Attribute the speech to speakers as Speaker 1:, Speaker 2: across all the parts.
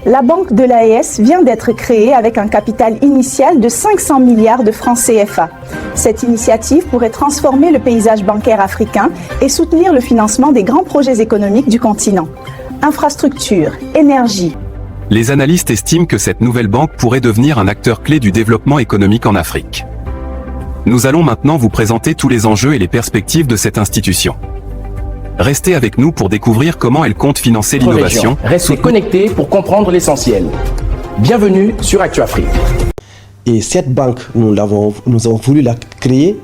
Speaker 1: La Banque de l'AES vient d'être créée avec un capital initial de 500 milliards de francs CFA. Cette initiative pourrait transformer le paysage bancaire africain et soutenir le financement des grands projets économiques du continent. Infrastructure, énergie.
Speaker 2: Les analystes estiment que cette nouvelle banque pourrait devenir un acteur clé du développement économique en Afrique. Nous allons maintenant vous présenter tous les enjeux et les perspectives de cette institution. Restez avec nous pour découvrir comment elle compte financer l'innovation.
Speaker 3: Restez connectés pour comprendre l'essentiel. Bienvenue sur ActuAfrique.
Speaker 4: Et cette banque, nous avons voulu la créer,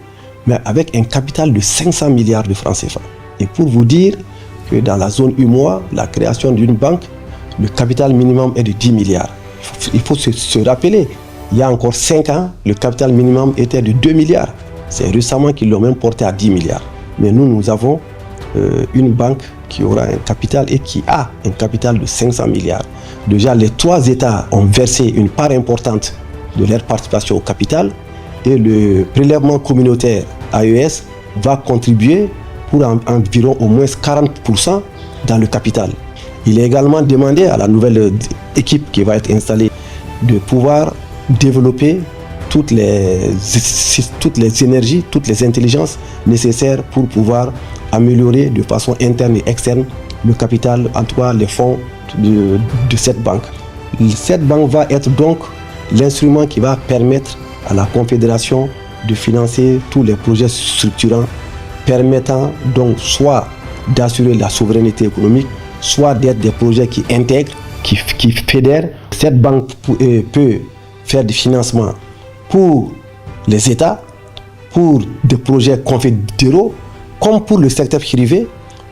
Speaker 4: mais avec un capital de 500 milliards de francs CFA. Et pour vous dire que dans la zone UMOA, la création d'une banque, le capital minimum est de 10 milliards. Il faut se rappeler, il y a encore 5 ans, le capital minimum était de 2 milliards. C'est récemment qu'ils l'ont même porté à 10 milliards. Mais nous avons une banque qui aura un capital et qui a un capital de 500 milliards. Déjà, les 3 États ont versé une part importante de leur participation au capital et le prélèvement communautaire AES va contribuer pour environ au moins 40% dans le capital. Il est également demandé à la nouvelle équipe qui va être installée de pouvoir développer toutes les énergies, toutes les intelligences nécessaires pour pouvoir améliorer de façon interne et externe le capital, en tout cas les fonds de cette banque. Cette banque va être donc l'instrument qui va permettre à la Confédération de financer tous les projets structurants permettant donc soit d'assurer la souveraineté économique, soit d'être des projets qui intègrent, qui fédèrent. Cette banque peut faire du financement pour les États, pour des projets confédéraux, comme pour le secteur privé,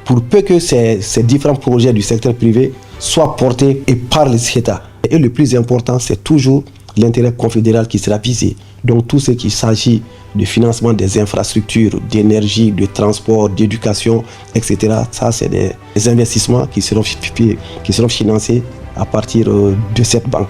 Speaker 4: pour peu que ces différents projets du secteur privé soient portés par les États. Et le plus important, c'est toujours l'intérêt confédéral qui sera visé. Donc tout ce qui s'agit de financement des infrastructures, d'énergie, de transport, d'éducation, etc. Ça, c'est des investissements qui seront financés à partir de cette banque.